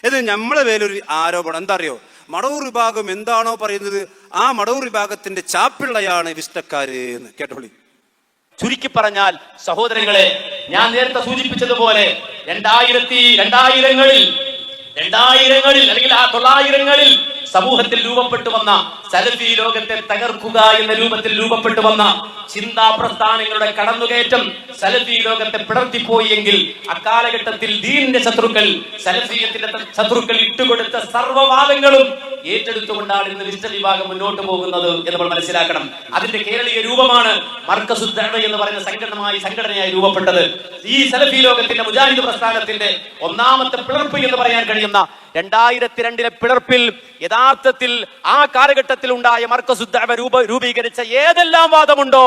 ഇത് നമ്മളെ മേലൊരു ആരോപണം. എന്താ അറിയോ? മടവൂർ വിഭാഗം എന്താണോ പറയുന്നത് ആ മടവൂർ വിഭാഗത്തിന്റെ ചാപ്പിള്ളയാണ് വിഷ്ടക്കാര് എന്ന്. കേട്ടോളി. ചുരുക്കി പറഞ്ഞാൽ സഹോദരങ്ങളെ, ഞാൻ നേരത്തെ സൂചിപ്പിച്ചതുപോലെ 2000-ങ്ങളിൽ അല്ലെങ്കിൽ 900-ങ്ങളിൽ സമൂഹത്തിൽ രൂപപ്പെട്ടു വന്ന സലഫി ലോകത്തെ തകർക്കുക എന്ന രൂപത്തിൽ രൂപപ്പെട്ടു വന്ന ചിന്താ പ്രസ്ഥാനങ്ങളുടെ കടന്നുകയറ്റം സലഫി ലോകത്തെ പിളർത്തിപ്പോയി എങ്കിൽ അക്കാലഘട്ടത്തിൽ ദീനിന്റെ ശത്രുക്കൾ, സലഫിയത്തിന്റെ ശത്രുക്കൾ ഇട്ടുകൊടുത്ത സർവ്വവാദങ്ങളും ഏറ്റെടുത്തുകൊണ്ടാണ് ഇന്ന് വിശുദ്ധ വിഭാഗം മുന്നോട്ട് പോകുന്നത് എന്ന് നമ്മൾ മനസ്സിലാക്കണം. അതിന്റെ കേരളീയ രൂപമാണ് മർക്കസുദ് ദഅവ എന്ന് പറയുന്ന സംഘടനയായി രൂപപ്പെട്ടത്. ഈ സലഫി ലോകത്തിന്റെ മുജാഹിദ് പ്രസ്ഥാനത്തിന്റെ ഒന്നാമത്തെ പിളർപ്പ് എന്ന് പറയാൻ കഴിയുന്ന 2002-ലെ പിളർപ്പിൽ യഥാർത്ഥത്തിൽ ആ കാലഘട്ടത്തിൽ ഉണ്ടായ മർക്കസുദ് ദഅവ രൂപീകരിച്ച ഏതെല്ലാം വാദമുണ്ടോ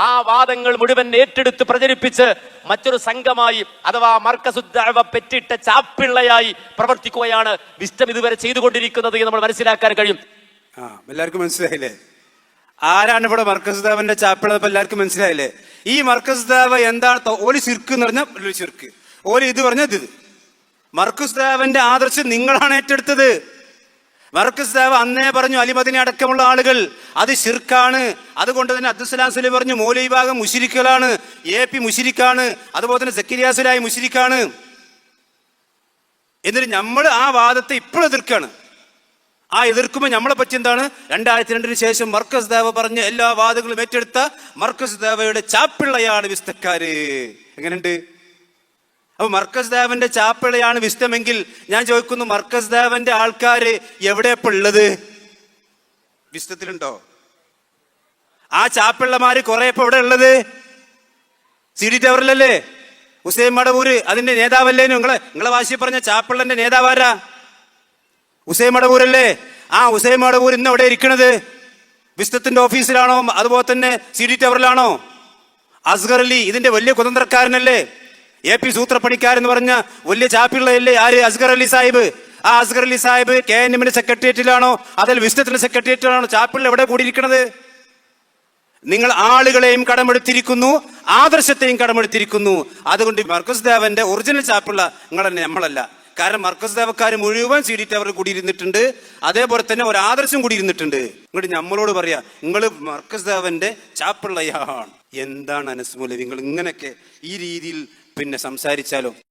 ആ വാദങ്ങൾ മുഴുവൻ ഏറ്റെടുത്ത് പ്രചരിപ്പിച്ച് മറ്റൊരു സംഘമായി അഥവാ മർക്കസുദ് ദഅവ പെറ്റിട്ട ചാപ്പിള്ളയായി പ്രവർത്തിക്കുകയാണ് വിസ്റ്റം ഇതുവരെ ചെയ്തുകൊണ്ടിരിക്കുന്നത് എന്ന് നമ്മൾ മനസ്സിലാക്കാൻ കഴിയും. എല്ലാവർക്കും മനസ്സിലായില്ലേ ആരാണ് ഇവിടെ മർക്കസുദ് ദഅവന്റെ ചാപ്പിള്ള? എല്ലാവർക്കും മനസ്സിലായില്ലേ? ഈ മർക്കസുദ് ദഅവ എന്താണ്? ഓല് ശിർക്ക് എന്ന് പറഞ്ഞാൽ ശിർക്ക്, ഓല് ഇത് പറഞ്ഞത് ഇത്. മർക്കസുദ് ദഅവന്റെ ആദർശം നിങ്ങളാണ് ഏറ്റെടുത്തത്. മർക്കസുദ് ദഅവ അന്നേ പറഞ്ഞു അലിമദിനെ അടക്കമുള്ള ആളുകൾ അത് ശിർക്കാണ്. അതുകൊണ്ട് തന്നെ അബ്ദുസ്സലാം സുലൈ പറഞ്ഞു മൗലവി വിഭാഗം മുശ്രിക്കുകളാണ്, AP മുശ്രിക്കാണ്, അതുപോലെ തന്നെ സക്കരിയ സുലൈ മുശ്രിക്കാണ്. എന്നിട്ട് നമ്മൾ ആ വാദത്തെ ഇപ്പോഴും എതിർക്കാണ്. ആ എതിർക്കുമ്പോൾ നമ്മളെ പറ്റി എന്താണ്? 2002-ന് ശേഷം മർക്കസുദ് ദഅവ പറഞ്ഞ എല്ലാ വാദങ്ങളും ഏറ്റെടുത്ത മർക്കസുദ് ദഅവയുടെ ചാപ്പിള്ളയാണ് വിസ്തക്കാര്. എങ്ങനെയുണ്ട്? അപ്പൊ മർക്കസുദ് ദഅവന്റെ ചാപ്പിളയാണ് വിസ്റ്റമെങ്കിൽ ഞാൻ ചോദിക്കുന്നു, മർക്കസുദ് ദഅവന്റെ ആൾക്കാര് എവിടെയപ്പോ ഉള്ളത്? വിസ്റ്റത്തിലുണ്ടോ? ആ ചാപ്പിള്ളമാര് കുറെ ഇപ്പൊ എവിടെ ഉള്ളത്? CD ടവറിലല്ലേ? ഹുസൈൻ മടവൂര് അതിന്റെ നേതാവല്ലേനു? നിങ്ങളെ വാശി പറഞ്ഞ ചാപ്പിള്ളന്റെ നേതാവാരാ? ഹുസൈൻ മടവൂരല്ലേ? ആ ഹുസൈൻ മടവൂർ ഇന്ന് എവിടെ ഇരിക്കണത്? വിസ്റ്റത്തിന്റെ ഓഫീസിലാണോ? അതുപോലെ തന്നെ CD ടവറിലാണോ? അസ്ഗർ അലി ഇതിന്റെ വലിയ കുതന്ത്രക്കാരനല്ലേ? AP സൂത്രപ്പണിക്കാരെന്ന് പറഞ്ഞ വലിയ ചാപ്പിള്ളയല്ലേ? ആര്? അസ്ഗർ അലി സാഹിബ്. ആ അസ്ഗർ അലി സാഹിബ് KNM സെക്രട്ടേറിയറ്റിലാണോ അതിൽ വിസ്റ്റത്തിന്റെ സെക്രട്ടേറിയറ്റിലാണോ? ചാപ്പിള്ള എവിടെ കൂടിയിരിക്കണത്? നിങ്ങൾ ആളുകളെയും കടമെടുത്തിരിക്കുന്നു, ആദർശത്തെയും കടമെടുത്തിരിക്കുന്നു. അതുകൊണ്ട് മർക്കസുദ് ദഅവന്റെ ഒറിജിനൽ ചാപ്പിള്ള നിങ്ങളെന്നെ, നമ്മളല്ല. കാരണം മർക്കസുദ് ദഅവക്കാർ മുഴുവൻ CD ടവറിൽ കൂടിയിരുന്നിട്ടുണ്ട്, അതേപോലെ തന്നെ ഒരു ആദർശം കൂടിയിരുന്നിട്ടുണ്ട്. ഇങ്ങോട്ട് നമ്മളോട് പറയാ നിങ്ങൾ മർക്കസുദ് ദഅവന്റെ ചാപ്പിള്ളയാണ്. എന്താണ് അനസ് മൗലവി നിങ്ങൾ ഇങ്ങനെയൊക്കെ ഈ രീതിയിൽ സംസാരിച്ചാലോ?